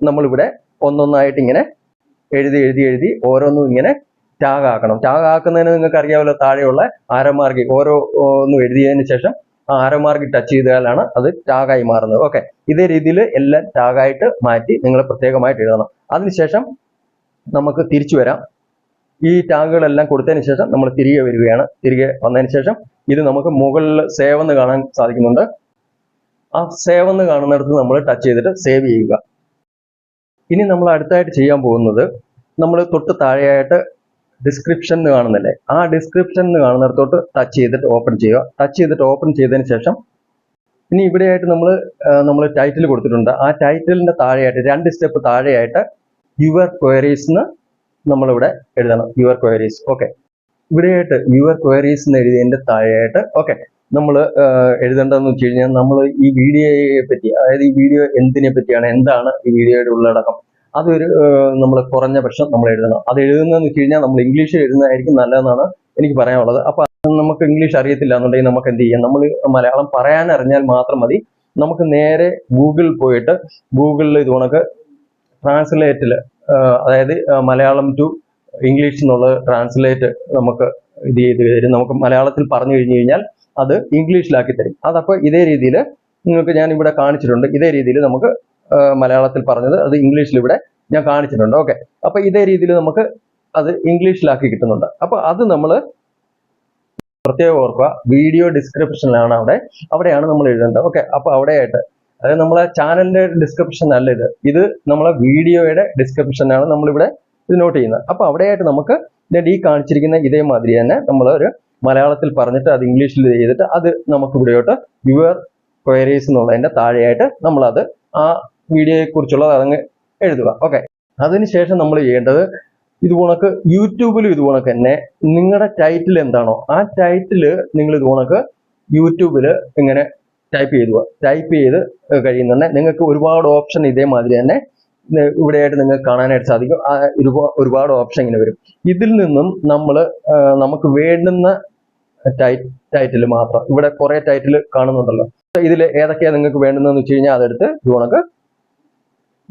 നമ്മളിവിടെ ഒന്നൊന്നായിട്ട് ഇങ്ങനെ എഴുതി ഓരോന്നും ഇങ്ങനെ ടാഗ് ആക്കണം. ടാഗ് ആക്കുന്നതിന് നിങ്ങൾക്ക് അറിയാമല്ലോ, താഴെയുള്ള ആരമാർക്കി ഓരോന്നും എഴുതിയതിന് ശേഷം ആ ആരമാർക്കി ടച്ച് ചെയ്താലാണ് അത് ടാഗായി മാറുന്നത്. ഓക്കെ, ഇതേ രീതിയിൽ എല്ലാം ടാഗായിട്ട് മാറ്റി നിങ്ങൾ പ്രത്യേകമായിട്ട് എഴുതണം. അതിനുശേഷം നമുക്ക് തിരിച്ചു വരാം. ഈ ടാഗുകളെല്ലാം കൊടുത്തതിന് ശേഷം നമ്മൾ തിരികെ വരികയാണ്. തിരികെ വന്നതിന് ശേഷം ഇത് നമുക്ക് മുകളിൽ സേവ് എന്ന് കാണാൻ സാധിക്കുന്നുണ്ട്. ആ സേവ് എന്ന് കാണുന്നിടത്ത് നമ്മൾ ടച്ച് ചെയ്തിട്ട് സേവ് ചെയ്യുക. ഇനി നമ്മൾ അടുത്തായിട്ട് ചെയ്യാൻ പോകുന്നത്, നമ്മൾ തൊട്ട് താഴെയായിട്ട് ഡിസ്ക്രിപ്ഷൻ എന്ന് കാണുന്നില്ലേ, ആ ഡിസ്ക്രിപ്ഷൻ എന്ന് കാണുന്നിടത്തോട്ട് ടച്ച് ചെയ്തിട്ട് ഓപ്പൺ ചെയ്യുക. ടച്ച് ചെയ്തിട്ട് ഓപ്പൺ ചെയ്തതിന് ശേഷം ഇനി ഇവിടെയായിട്ട് നമ്മൾ ടൈറ്റിൽ കൊടുത്തിട്ടുണ്ട്. ആ ടൈറ്റിലിന്റെ താഴെയായിട്ട് 2 സ്റ്റെപ്പ് താഴെയായിട്ട് യുവർ ക്വയറീസ് എന്ന് നമ്മളിവിടെ എഴുതണം. Your queries. ഓക്കെ, ഇവിടെയായിട്ട് യുവർ ക്വയറീസ് എന്ന് എഴുതിയതിന്റെ താഴെയായിട്ട് ഓക്കെ നമ്മൾ എഴുതേണ്ടതെന്ന് വെച്ച് കഴിഞ്ഞാൽ നമ്മൾ ഈ വീഡിയോയെ പറ്റി, അതായത് ഈ വീഡിയോ എന്തിനെ പറ്റിയാണ്, എന്താണ് ഈ വീഡിയോയുടെ ഉള്ളടക്കം, അതൊരു നമ്മൾ കുറഞ്ഞ പക്ഷം നമ്മൾ എഴുതണം. അത് എഴുതുന്നതെന്ന് വെച്ച് കഴിഞ്ഞാൽ നമ്മൾ ഇംഗ്ലീഷിൽ എഴുതുന്നതായിരിക്കും നല്ലതെന്നാണ് എനിക്ക് പറയാനുള്ളത്. അപ്പൊ നമുക്ക് ഇംഗ്ലീഷ് അറിയത്തില്ല എന്നുണ്ടെങ്കിൽ നമുക്ക് എന്ത് ചെയ്യാം, നമ്മൾ മലയാളം പറയാൻ അറിഞ്ഞാൽ മാത്രം മതി. നമുക്ക് നേരെ ഗൂഗിളിൽ പോയിട്ട് ഗൂഗിളിൽ ഇത് കണക്ക് ട്രാൻസ്ലേറ്റിൽ, അതായത് മലയാളം ടു ഇംഗ്ലീഷ് എന്നുള്ള ട്രാൻസ്ലേറ്റ് നമുക്ക് ഇത് ചെയ്ത് തരും. നമുക്ക് മലയാളത്തിൽ പറഞ്ഞു കഴിഞ്ഞു കഴിഞ്ഞാൽ അത് ഇംഗ്ലീഷിലാക്കി തരും. അതപ്പോൾ ഇതേ രീതിയിൽ നിങ്ങൾക്ക് ഞാൻ ഇവിടെ കാണിച്ചിട്ടുണ്ട്. ഇതേ രീതിയിൽ നമുക്ക് മലയാളത്തിൽ പറഞ്ഞത് അത് ഇംഗ്ലീഷിൽ ഇവിടെ ഞാൻ കാണിച്ചിട്ടുണ്ട്. ഓക്കെ, അപ്പൊ ഇതേ രീതിയിൽ നമുക്ക് അത് ഇംഗ്ലീഷിലാക്കി കിട്ടുന്നുണ്ട്. അപ്പൊ അത് നമ്മൾ പ്രത്യേകം ഓർക്കുക. വീഡിയോ ഡിസ്ക്രിപ്ഷനിലാണ് അവിടെയാണ് നമ്മൾ എഴുതേണ്ടത്. ഓക്കെ, അപ്പൊ അവിടെയായിട്ട്, അതായത് നമ്മളെ ചാനലിന്റെ ഡിസ്ക്രിപ്ഷൻ അല്ല ഇത് നമ്മളെ വീഡിയോയുടെ ഡിസ്ക്രിപ്ഷനാണ് നമ്മളിവിടെ ഇത് നോട്ട് ചെയ്യുന്നത്. അപ്പൊ അവിടെയായിട്ട് നമുക്ക് ഈ കാണിച്ചിരിക്കുന്ന ഇതേമാതിരി തന്നെ നമ്മൾ ഒരു മലയാളത്തിൽ പറഞ്ഞിട്ട് അത് ഇംഗ്ലീഷിൽ ചെയ്തിട്ട് അത് നമുക്ക് ഇവിടെയോട്ട് യുവർ ക്വയറീസ് എന്നുള്ളതിന്റെ താഴെയായിട്ട് നമ്മളത് ആ വീഡിയോയെ കുറിച്ചുള്ളത് അതങ്ങ് എഴുതുക. ഓക്കെ, അതിനുശേഷം നമ്മൾ ചെയ്യേണ്ടത് ഇത് കണക്ക് യൂട്യൂബിലും ഇത് കണക്ക് തന്നെ നിങ്ങളുടെ ടൈറ്റിൽ എന്താണോ ആ ടൈറ്റിൽ നിങ്ങൾ ഇത് കണക്ക് യൂട്യൂബിൽ ഇങ്ങനെ ടൈപ്പ് ചെയ്ത് കഴിയുന്നുണ്ടെ നിങ്ങൾക്ക് ഒരുപാട് ഓപ്ഷൻ ഇതേമാതിരി തന്നെ ഇവിടെയായിട്ട് നിങ്ങൾക്ക് കാണാനായിട്ട് സാധിക്കും. ഒരുപാട് ഓപ്ഷൻ ഇങ്ങനെ വരും. ഇതിൽ നിന്നും നമുക്ക് വേണ്ടുന്ന ടൈറ്റിൽ മാത്രം, ഇവിടെ കുറെ ടൈറ്റിൽ കാണുന്നുണ്ടല്ലോ, ഇതിൽ ഏതൊക്കെയാണ് നിങ്ങൾക്ക് വേണ്ടുന്നതെന്ന് വെച്ച് കഴിഞ്ഞാൽ അതെടുത്ത് ഇത് കണക്ക്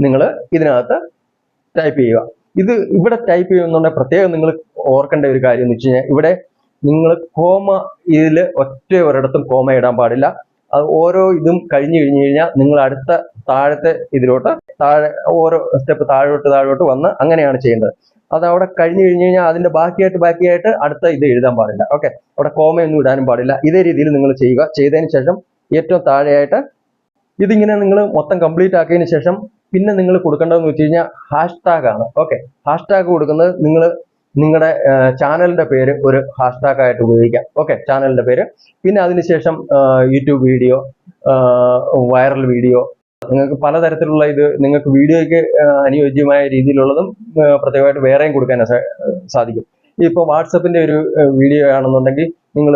നിങ്ങൾ ഇതിനകത്ത് ടൈപ്പ് ചെയ്യുക. ഇത് ഇവിടെ ടൈപ്പ് ചെയ്യുന്നുണ്ടെങ്കിൽ പ്രത്യേകം നിങ്ങൾ ഓർക്കേണ്ട ഒരു കാര്യം എന്ന് വെച്ച് കഴിഞ്ഞാൽ ഇവിടെ നിങ്ങൾ കോമ ഇതിൽ ഒരിടത്തും കോമ ഇടാൻ പാടില്ല. അത് ഓരോ ഇതും കഴിഞ്ഞു കഴിഞ്ഞാൽ നിങ്ങൾ അടുത്ത താഴത്തെ ഇതിലോട്ട് ഓരോ സ്റ്റെപ്പ് താഴോട്ട് വന്ന് അങ്ങനെയാണ് ചെയ്യേണ്ടത്. അത് അവിടെ കഴിഞ്ഞു കഴിഞ്ഞാൽ അതിന്റെ ബാക്കിയായിട്ട് അടുത്ത ഇത് എഴുതാൻ പാടില്ല. ഓക്കെ, അവിടെ കോമയൊന്നും ഇടാനും പാടില്ല. ഇതേ രീതിയിൽ നിങ്ങൾ ചെയ്യുക. ചെയ്തതിന് ശേഷം ഏറ്റവും താഴെയായിട്ട് ഇതിങ്ങനെ നിങ്ങൾ മൊത്തം കംപ്ലീറ്റ് ആക്കിയതിന് ശേഷം പിന്നെ നിങ്ങൾ കൊടുക്കേണ്ടതെന്ന് വെച്ച് കഴിഞ്ഞാൽ ഹാഷ്ടാഗ് ആണ്. ഓക്കെ, ഹാഷ്ടാഗ് കൊടുക്കുന്നത് നിങ്ങളുടെ ചാനലിന്റെ പേര് ഒരു ഹാഷ്ടാഗ് ആയിട്ട് ഉപയോഗിക്കാം. ഓക്കെ, ചാനലിന്റെ പേര്. പിന്നെ അതിനുശേഷം യൂട്യൂബ് വീഡിയോ, വൈറൽ വീഡിയോ, നിങ്ങൾക്ക് പലതരത്തിലുള്ള ഇത് നിങ്ങൾക്ക് വീഡിയോയ്ക്ക് അനുയോജ്യമായ രീതിയിലുള്ളതും പ്രത്യേകമായിട്ട് വേറെയും കൊടുക്കാൻ സാധിക്കും. ഇപ്പോൾ വാട്സപ്പിന്റെ ഒരു വീഡിയോ ആണെന്നുണ്ടെങ്കിൽ നിങ്ങൾ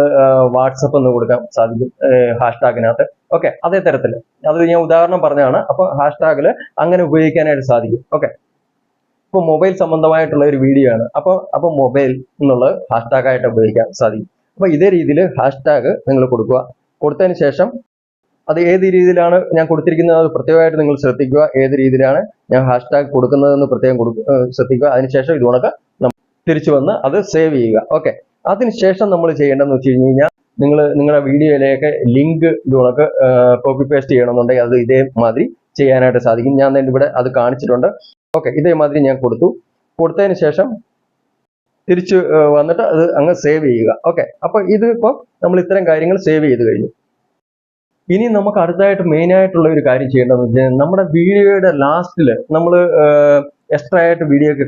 വാട്സപ്പ് എന്ന് കൊടുക്കാൻ സാധിക്കും ഹാഷ്ടാഗിനകത്ത്. ഓക്കെ, അതേ തരത്തിൽ അത് ഞാൻ ഉദാഹരണം പറഞ്ഞതാണ്. അപ്പൊ ഹാഷ്ടാഗിൽ അങ്ങനെ ഉപയോഗിക്കാനായിട്ട് സാധിക്കും. ഓക്കെ, ഇപ്പൊ മൊബൈൽ സംബന്ധമായിട്ടുള്ള ഒരു വീഡിയോ ആണ്. അപ്പൊ മൊബൈൽ എന്നുള്ളത് ഹാഷ്ടാഗ് ആയിട്ട് ഉപയോഗിക്കാൻ സാധിക്കും. അപ്പൊ ഇതേ രീതിയിൽ ഹാഷ്ടാഗ് നിങ്ങൾ കൊടുക്കുക. കൊടുത്തതിന് ശേഷം അത് ഏത് രീതിയിലാണ് ഞാൻ കൊടുത്തിരിക്കുന്നത് അത് പ്രത്യേകമായിട്ട് നിങ്ങൾ ശ്രദ്ധിക്കുക. ഏത് രീതിയിലാണ് ഞാൻ ഹാഷ്ടാഗ് കൊടുക്കുന്നതെന്ന് പ്രത്യേകം ശ്രദ്ധിക്കുക. അതിനുശേഷം ഇത് കണക്ക് തിരിച്ചു വന്ന് അത് സേവ് ചെയ്യുക. ഓക്കെ, അതിനുശേഷം നമ്മൾ ചെയ്യേണ്ടതെന്ന് വെച്ച് കഴിഞ്ഞാൽ നിങ്ങളുടെ വീഡിയോയിലേക്ക് ലിങ്ക് ഇത് കണക്ക് കോപ്പി പേസ്റ്റ് ചെയ്യണമെന്നുണ്ടെങ്കിൽ അത് ഇതേമാതിരി ചെയ്യാനായിട്ട് സാധിക്കും. ഞാൻ തന്നെ ഇവിടെ അത് കാണിച്ചിട്ടുണ്ട്. ഓക്കെ, ഇതേമാതിരി ഞാൻ കൊടുത്തതിന് ശേഷം തിരിച്ച് വന്നിട്ട് അത് അങ്ങ് സേവ് ചെയ്യുക. ഓക്കെ, അപ്പൊ ഇതിപ്പോൾ നമ്മൾ ഇത്തരം കാര്യങ്ങൾ സേവ് ചെയ്ത് കഴിഞ്ഞു. ഇനി നമുക്ക് അടുത്തായിട്ട് മെയിൻ ആയിട്ടുള്ള ഒരു കാര്യം ചെയ്യേണ്ടതെന്ന് വെച്ചാൽ നമ്മുടെ വീഡിയോയുടെ ലാസ്റ്റിൽ നമ്മൾ എക്സ്ട്രാ ആയിട്ട് വീഡിയോ ഒക്കെ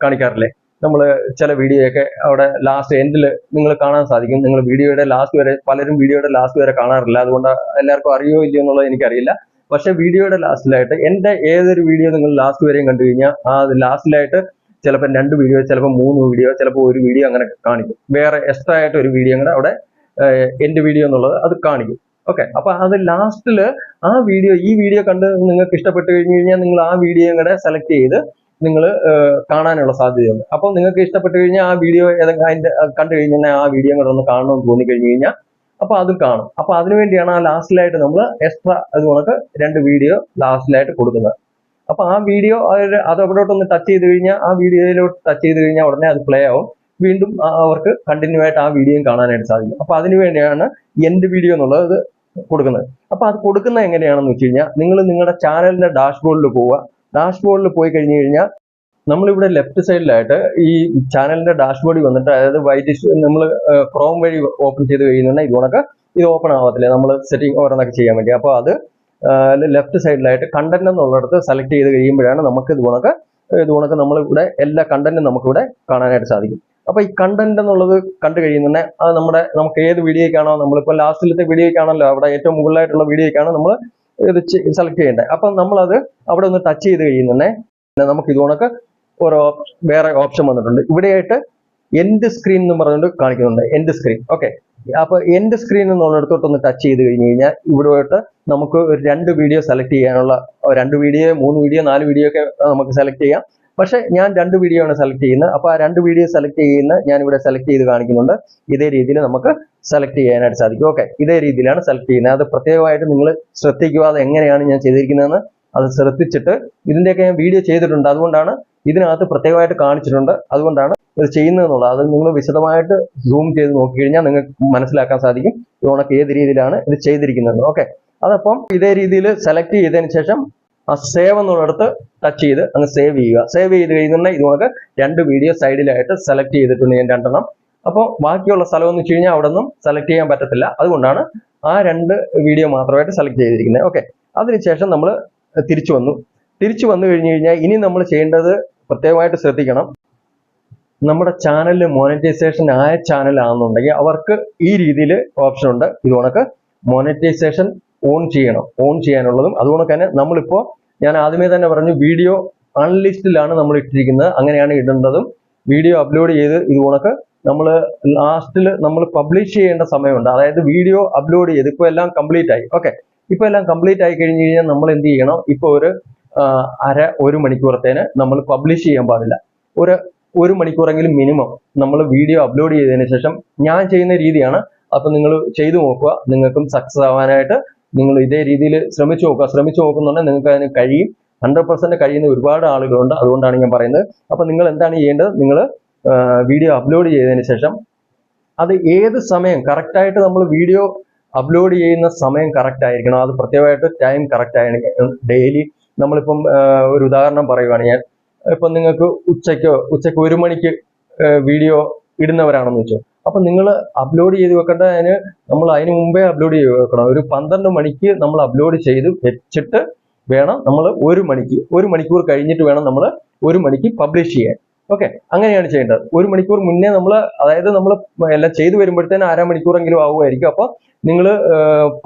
കാണിക്കാറില്ലേ, നമ്മൾ ചില വീഡിയോയൊക്കെ അവിടെ ലാസ്റ്റ് എൻഡിൽ നിങ്ങൾ കാണാൻ സാധിക്കും. നിങ്ങൾ വീഡിയോയുടെ ലാസ്റ്റ് വരെ, പലരും വീഡിയോയുടെ ലാസ്റ്റ് വരെ കാണാറില്ല, അതുകൊണ്ട് എല്ലാവർക്കും അറിയോ ഇല്ലയോ എന്നുള്ളത് എനിക്കറിയില്ല. പക്ഷെ വീഡിയോയുടെ ലാസ്റ്റിലായിട്ട് എൻ്റെ ഏതൊരു വീഡിയോ നിങ്ങൾ ലാസ്റ്റ് വരെയും കണ്ടു കഴിഞ്ഞാൽ ആ ലാസ്റ്റിലായിട്ട് ചിലപ്പോൾ 2 വീഡിയോ, ചിലപ്പോൾ 3 വീഡിയോ, ചിലപ്പോൾ 1 വീഡിയോ അങ്ങനെ കാണിക്കും. വേറെ എക്സ്ട്രാ ആയിട്ട് ഒരു വീഡിയോ കൂടെ അവിടെ എൻ്റെ വീഡിയോ എന്നുള്ളത് അത് കാണിക്കും. ഓക്കെ, അപ്പൊ അത് ലാസ്റ്റിൽ ആ വീഡിയോ, ഈ വീഡിയോ കണ്ട് നിങ്ങൾക്ക് ഇഷ്ടപ്പെട്ട് കഴിഞ്ഞു കഴിഞ്ഞാൽ നിങ്ങൾ ആ വീഡിയോ കൂടെ സെലക്ട് ചെയ്ത് നിങ്ങൾ കാണാനുള്ള സാധ്യതയുണ്ട്. അപ്പോൾ നിങ്ങൾക്ക് ഇഷ്ടപ്പെട്ട് കഴിഞ്ഞാൽ ആ വീഡിയോ ഏതെങ്കിലും അതിന്റെ കണ്ടു കഴിഞ്ഞാൽ ആ വീഡിയോ കൂടെ ഒന്ന് കാണണമെന്ന് തോന്നി കഴിഞ്ഞു കഴിഞ്ഞാൽ അപ്പൊ അതും കാണും. അപ്പൊ അതിനുവേണ്ടിയാണ് ആ ലാസ്റ്റിലായിട്ട് നമ്മൾ എക്സ്ട്രാ അത് കണക്ക് 2 വീഡിയോ ലാസ്റ്റിലായിട്ട് കൊടുക്കുന്നത്. അപ്പൊ ആ വീഡിയോ അത് അവിടോട്ടൊന്ന് ടച്ച് ചെയ്ത് കഴിഞ്ഞാൽ, ആ വീഡിയോയിലോട്ട് ടച്ച് ചെയ്ത് കഴിഞ്ഞാൽ ഉടനെ അത് പ്ലേ ആവും. വീണ്ടും അവർക്ക് കണ്ടിന്യൂ ആയിട്ട് ആ വീഡിയോയും കാണാനായിട്ട് സാധിക്കും. അപ്പൊ അതിനുവേണ്ടിയാണ് എൻഡ് വീഡിയോ എന്നുള്ളത് കൊടുക്കുന്നത്. അപ്പൊ അത് കൊടുക്കുന്നത് എങ്ങനെയാണെന്ന് വെച്ച് കഴിഞ്ഞാൽ, നിങ്ങൾ നിങ്ങളുടെ ചാനലിന്റെ ഡാഷ്ബോർഡിൽ പോവുക. ഡാഷ്ബോർഡിൽ പോയി കഴിഞ്ഞു കഴിഞ്ഞാൽ നമ്മളിവിടെ ലെഫ്റ്റ് സൈഡിലായിട്ട് ഈ ചാനലിന്റെ ഡാഷ്ബോർഡിൽ വന്നിട്ട്, അതായത് വൈറ്റ് നമ്മൾ ക്രോം വഴി ഓപ്പൺ ചെയ്ത് കഴിയുന്നുണ്ടെങ്കിൽ ഇത് ഓപ്പൺ ആവത്തില്ല, നമ്മൾ സെറ്റിംഗ് ഓരോന്നൊക്കെ ചെയ്യാൻ വേണ്ടി. അപ്പോൾ അത് ലെഫ്റ്റ് സൈഡിലായിട്ട് കണ്ടന്റ് എന്നുള്ളിടത്ത് സെലക്ട് ചെയ്ത് കഴിയുമ്പോഴാണ് നമുക്ക് ഇത് കണക്ക് നമ്മളിവിടെ എല്ലാ കണ്ടന്റും നമുക്കിവിടെ കാണാനായിട്ട് സാധിക്കും. അപ്പൊ ഈ കണ്ടന്റ് എന്നുള്ളത് കണ്ടു കഴിയുന്നുണ്ടെങ്കിൽ അത് നമുക്ക് ഏത് വീഡിയോയ്ക്കാണോ, നമ്മളിപ്പോൾ ലാസ്റ്റിലത്തെ വീഡിയോയ്ക്കാണല്ലോ, അവിടെ ഏറ്റവും മുകളിലായിട്ടുള്ള വീഡിയോയ്ക്കാണ് നമ്മൾ ഇത് സെലക്ട് ചെയ്യേണ്ടത്. അപ്പം നമ്മളത് അവിടെ ഒന്ന് ടച്ച് ചെയ്ത് കഴിയുന്നുണ്ടെങ്കിൽ നമുക്ക് ഇത് കണക്ക് വേറെ ഓപ്ഷൻ വന്നിട്ടുണ്ട്. ഇവിടെയായിട്ട് എൻഡ് സ്ക്രീൻ എന്ന് പറഞ്ഞുകൊണ്ട് കാണിക്കുന്നുണ്ട്, എൻഡ് സ്ക്രീൻ. ഓക്കെ, അപ്പൊ എൻഡ് സ്ക്രീൻ എന്നുള്ളിടത്തോട്ടൊന്ന് ടച്ച് ചെയ്ത് കഴിഞ്ഞു കഴിഞ്ഞാൽ ഇവിടെയായിട്ട് നമുക്ക് 2 വീഡിയോ സെലക്ട് ചെയ്യാനുള്ള, 2 വീഡിയോ, 3 വീഡിയോ, 4 വീഡിയോ ഒക്കെ നമുക്ക് സെലക്ട് ചെയ്യാം. പക്ഷെ ഞാൻ 2 വീഡിയോ ആണ് സെലക്ട് ചെയ്യുന്നത്. അപ്പൊ ആ 2 വീഡിയോ സെലക്ട് ചെയ്യുന്ന ഞാൻ ഇവിടെ സെലക്ട് ചെയ്ത് കാണിക്കുന്നുണ്ട്. ഇതേ രീതിയിൽ നമുക്ക് സെലക്ട് ചെയ്യാനായിട്ട് സാധിക്കും. ഓക്കെ, ഇതേ രീതിയിലാണ് സെലക്ട് ചെയ്യുന്നത്. അത് പ്രത്യേകമായിട്ട് നിങ്ങൾ ശ്രദ്ധിക്കുക, അത് എങ്ങനെയാണ് ഞാൻ ചെയ്തിരിക്കുന്നതെന്ന് അത് ശ്രദ്ധിച്ചിട്ട്. ഇതിന്റെയൊക്കെ ഞാൻ വീഡിയോ ചെയ്തിട്ടുണ്ട്, അതുകൊണ്ടാണ് ഇതിനകത്ത് പ്രത്യേകമായിട്ട് കാണിച്ചിട്ടുണ്ട്, അതുകൊണ്ടാണ് ഇത് ചെയ്യുന്നതെന്നുള്ളത്. അത് നിങ്ങൾ വിശദമായിട്ട് സൂം ചെയ്ത് നോക്കിക്കഴിഞ്ഞാൽ നിങ്ങൾക്ക് മനസ്സിലാക്കാൻ സാധിക്കും ഇതുകൊണ്ടൊക്കെ ഏത് രീതിയിലാണ് ഇത് ചെയ്തിരിക്കുന്നത്. ഓക്കെ, അതപ്പം ഇതേ രീതിയിൽ സെലക്ട് ചെയ്തതിന് ശേഷം ആ സേവ് എന്നുള്ളിടത്ത് ടച്ച് ചെയ്ത് അങ്ങ് സേവ് ചെയ്യുക. സേവ് ചെയ്ത് കഴിയുന്നുണ്ടെങ്കിൽ ഇതുകൊണ്ട് 2 വീഡിയോ സൈഡിലായിട്ട് സെലക്ട് ചെയ്തിട്ടുണ്ട് ഞാൻ 2 എണ്ണം. അപ്പോൾ ബാക്കിയുള്ള സ്ഥലം എന്ന് വെച്ച് കഴിഞ്ഞാൽ അവിടെ നിന്നും സെലക്ട് ചെയ്യാൻ പറ്റത്തില്ല, അതുകൊണ്ടാണ് ആ 2 വീഡിയോ മാത്രമായിട്ട് സെലക്ട് ചെയ്തിരിക്കുന്നത്. ഓക്കെ, അതിനുശേഷം നമ്മൾ തിരിച്ചു വന്നു കഴിഞ്ഞു കഴിഞ്ഞാൽ ഇനി നമ്മൾ ചെയ്യേണ്ടത് പ്രത്യേകമായിട്ട് ശ്രദ്ധിക്കണം. നമ്മുടെ ചാനലിൽ മോണിറ്റൈസേഷൻ ആയ ചാനലാണെന്നുണ്ടെങ്കിൽ അവർക്ക് ഈ രീതിയിൽ ഓപ്ഷൻ ഉണ്ട്. ഇതുകൊണ്ടൊക്കെ മോണിറ്റൈസേഷൻ ഓൺ ചെയ്യാനുള്ളതും. അതുകൊണ്ട് തന്നെ നമ്മളിപ്പോൾ ഞാൻ ആദ്യമേ തന്നെ പറഞ്ഞു, വീഡിയോ അൺലിസ്റ്റിലാണ് നമ്മൾ ഇട്ടിരിക്കുന്നത്, അങ്ങനെയാണ് ഇടേണ്ടതും. വീഡിയോ അപ്ലോഡ് ചെയ്ത് ഇതുകൊണ്ടൊക്കെ നമ്മൾ ലാസ്റ്റിൽ നമ്മൾ പബ്ലിഷ് ചെയ്യേണ്ട സമയമുണ്ട്. അതായത് വീഡിയോ അപ്ലോഡ് ചെയ്ത് ഇപ്പോൾ എല്ലാം കംപ്ലീറ്റ് ആയി. ഓക്കെ, ഇപ്പോൾ എല്ലാം കംപ്ലീറ്റ് ആയി കഴിഞ്ഞ് കഴിഞ്ഞാൽ നമ്മൾ എന്ത് ചെയ്യണം, ഇപ്പോൾ ഒരു മണിക്കൂറത്തേന് നമ്മൾ പബ്ലിഷ് ചെയ്യാൻ പാടില്ല. ഒരു മണിക്കൂറെങ്കിലും മിനിമം നമ്മൾ വീഡിയോ അപ്ലോഡ് ചെയ്തതിന് ശേഷം ഞാൻ ചെയ്യുന്ന രീതിയാണ്. അപ്പൊ നിങ്ങൾ ചെയ്തു നോക്കുക, നിങ്ങൾക്കും സക്സസ് ആവാനായിട്ട് നിങ്ങൾ ഇതേ രീതിയിൽ ശ്രമിച്ചു നോക്കുന്നുണ്ടെങ്കിൽ നിങ്ങൾക്ക് അതിന് കഴിയും. 100% കഴിയുന്ന ഒരുപാട് ആളുകളുണ്ട്, അതുകൊണ്ടാണ് ഞാൻ പറയുന്നത്. അപ്പൊ നിങ്ങൾ എന്താണ് ചെയ്യേണ്ടത്, നിങ്ങൾ വീഡിയോ അപ്ലോഡ് ചെയ്തതിന് ശേഷം അത് ഏത് സമയം കറക്റ്റായിട്ട് നമ്മൾ വീഡിയോ അപ്ലോഡ് ചെയ്യുന്ന സമയം കറക്റ്റ് ആയിരിക്കണം. അത് പ്രത്യേകമായിട്ട് ടൈം കറക്റ്റ് ആയിരിക്കണം. ഡെയിലി നമ്മളിപ്പം ഒരു ഉദാഹരണം പറയുവാണ് ഞാൻ, ഇപ്പം നിങ്ങൾക്ക് ഉച്ചയ്ക്ക് 1 മണിക്ക് വീഡിയോ ഇടുന്നവരാണെന്ന് വെച്ചോ. അപ്പൊ നിങ്ങൾ അപ്ലോഡ് ചെയ്ത് വെക്കേണ്ടതിന് നമ്മൾ അതിന് മുമ്പേ അപ്ലോഡ് ചെയ്ത് വെക്കണം. ഒരു 12 മണിക്ക് നമ്മൾ അപ്ലോഡ് ചെയ്ത് വെച്ചിട്ട് വേണം നമ്മൾ 1 മണിക്കൂർ കഴിഞ്ഞിട്ട് വേണം നമ്മൾ 1 മണിക്ക് പബ്ലിഷ് ചെയ്യാൻ. ഓക്കെ, അങ്ങനെയാണ് ചെയ്യേണ്ടത്. 1 മണിക്കൂർ മുന്നേ നമ്മൾ, അതായത് നമ്മൾ എല്ലാം ചെയ്തു വരുമ്പോഴത്തേന് 1/2 മണിക്കൂറെങ്കിലും ആവുമായിരിക്കും. അപ്പൊ നിങ്ങൾ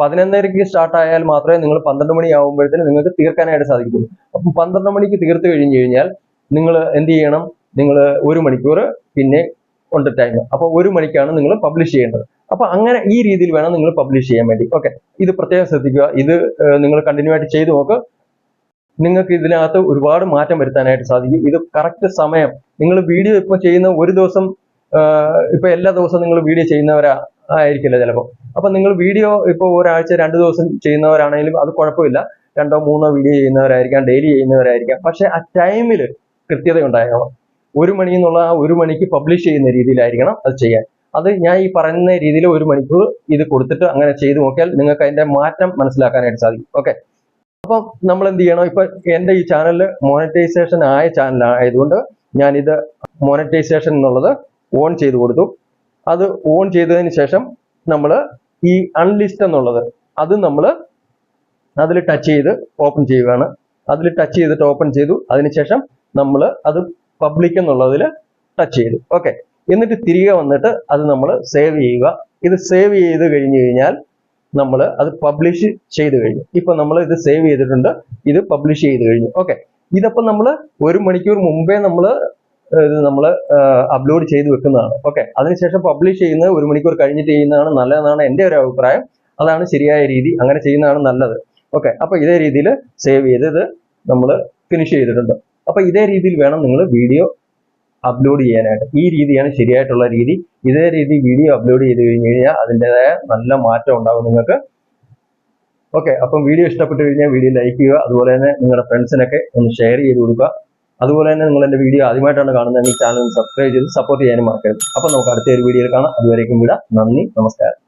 11:30 സ്റ്റാർട്ട് ആയാൽ മാത്രമേ നിങ്ങൾ 12 മണി ആകുമ്പോഴത്തേന് നിങ്ങൾക്ക് തീർക്കാനായിട്ട് സാധിക്കുള്ളൂ. അപ്പം 12 മണിക്ക് തീർത്ത് കഴിഞ്ഞു കഴിഞ്ഞാൽ നിങ്ങൾ എന്ത് ചെയ്യണം, നിങ്ങൾ 1 മണിക്കൂർ പിന്നെ ഉണ്ട് ടൈം. അപ്പൊ 1 മണിക്കാണ് നിങ്ങൾ പബ്ലിഷ് ചെയ്യേണ്ടത്. അപ്പൊ അങ്ങനെ ഈ രീതിയിൽ വേണം നിങ്ങൾ പബ്ലിഷ് ചെയ്യാൻ വേണ്ടി. ഓക്കെ, ഇത് പ്രത്യേകം ശ്രദ്ധിക്കുക. ഇത് നിങ്ങൾ കണ്ടിന്യൂ ആയിട്ട് ചെയ്തു നോക്കുക. നിങ്ങൾക്ക് ഇതിനകത്ത് ഒരുപാട് മാറ്റം വരുത്താനായിട്ട് സാധിക്കും. ഇത് കറക്റ്റ് സമയം, നിങ്ങൾ വീഡിയോ ഇപ്പോൾ ചെയ്യുന്ന ഒരു ദിവസം, ഇപ്പൊ എല്ലാ ദിവസവും നിങ്ങൾ വീഡിയോ ചെയ്യുന്നവരായിരിക്കില്ല ചിലപ്പോൾ. അപ്പൊ നിങ്ങൾ വീഡിയോ ഇപ്പോൾ ഒരാഴ്ച 2 ദിവസം ചെയ്യുന്നവരാണെങ്കിലും അത് കുഴപ്പമില്ല. 2 or 3 വീഡിയോ ചെയ്യുന്നവരായിരിക്കാം, ഡെയിലി ചെയ്യുന്നവരായിരിക്കാം. പക്ഷെ ആ ടൈമിൽ കൃത്യത ഉണ്ടാകണം. 1 മണി എന്നുള്ള ആ 1 മണിക്ക് പബ്ലിഷ് ചെയ്യുന്ന രീതിയിലായിരിക്കണം അത് ചെയ്യാൻ. അത് ഞാൻ ഈ പറയുന്ന രീതിയിൽ 1 മണിക്കൂർ ഇത് കൊടുത്തിട്ട് അങ്ങനെ ചെയ്തു നോക്കിയാൽ നിങ്ങൾക്ക് അതിന്റെ മാറ്റം മനസ്സിലാക്കാനായിട്ട് സാധിക്കും. ഓക്കെ, അപ്പം നമ്മൾ എന്ത് ചെയ്യണം, ഇപ്പൊ എന്റെ ഈ ചാനലിൽ മോണിറ്റൈസേഷൻ ആയ ചാനൽ ആയതുകൊണ്ട് ഞാനിത് മോണിറ്റൈസേഷൻ എന്നുള്ളത് ഓൺ ചെയ്ത് കൊടുത്തു. അത് ഓൺ ചെയ്തതിന് ശേഷം നമ്മൾ ഈ അൺലിസ്റ്റ് എന്നുള്ളത് അത് നമ്മൾ അതിൽ ടച്ച് ചെയ്ത് ഓപ്പൺ ചെയ്യുകയാണ്. അതിൽ ടച്ച് ചെയ്തിട്ട് ഓപ്പൺ ചെയ്തു. അതിനുശേഷം നമ്മൾ അത് പബ്ലിക് എന്നുള്ളതിൽ ടച്ച് ചെയ്തു. ഓക്കെ, എന്നിട്ട് തിരികെ വന്നിട്ട് അത് നമ്മൾ സേവ് ചെയ്യുക. ഇത് സേവ് ചെയ്ത് കഴിഞ്ഞു കഴിഞ്ഞാൽ നമ്മൾ അത് പബ്ലിഷ് ചെയ്ത് കഴിഞ്ഞു. ഇപ്പൊ നമ്മൾ ഇത് സേവ് ചെയ്തിട്ടുണ്ട്, ഇത് പബ്ലിഷ് ചെയ്ത് കഴിഞ്ഞു. ഓക്കെ, ഇതപ്പം നമ്മൾ 1 മണിക്കൂർ മുമ്പേ നമ്മൾ അപ്ലോഡ് ചെയ്ത് വെക്കുന്നതാണ്. ഓക്കെ, അതിനുശേഷം പബ്ലിഷ് ചെയ്യുന്നത് 1 മണിക്കൂർ കഴിഞ്ഞിട്ട് ചെയ്യുന്നതാണ് നല്ലതെന്നാണ് എൻ്റെ ഒരു അഭിപ്രായം. അതാണ് ശരിയായ രീതി, അങ്ങനെ ചെയ്യുന്നതാണ് നല്ലത്. ഓക്കെ, അപ്പൊ ഇതേ രീതിയിൽ സേവ് ചെയ്ത് ഇത് നമ്മൾ ഫിനിഷ് ചെയ്തിട്ടുണ്ട്. അപ്പൊ ഇതേ രീതിയിൽ വേണം നിങ്ങൾ വീഡിയോ അപ്ലോഡ് ചെയ്യാനായിട്ട്. ഈ രീതിയാണ് ശരിയായിട്ടുള്ള രീതി. ഇതേ രീതി വീഡിയോ അപ്ലോഡ് ചെയ്ത് കഴിഞ്ഞ് കഴിഞ്ഞാൽ അതിൻ്റെതായ നല്ല മാറ്റം ഉണ്ടാകും നിങ്ങൾക്ക്. ഓക്കെ, അപ്പം വീഡിയോ ഇഷ്ടപ്പെട്ട് കഴിഞ്ഞാൽ വീഡിയോ ലൈക്ക് ചെയ്യുക. അതുപോലെ തന്നെ നിങ്ങളുടെ ഫ്രണ്ട്സിനൊക്കെ ഒന്ന് ഷെയർ ചെയ്ത് കൊടുക്കുക. അതുപോലെ തന്നെ നിങ്ങൾ എൻ്റെ വീഡിയോ ആദ്യമായിട്ടാണ് കാണുന്നത്, ഈ ചാനൽ സബ്സ്ക്രൈബ് ചെയ്ത് സപ്പോർട്ട് ചെയ്യാനും മറക്കരുത്. അപ്പം നമുക്ക് അടുത്ത ഒരു വീഡിയോയിൽ കാണാം. അതുവരേക്കും വിടാം. നന്ദി, നമസ്കാരം.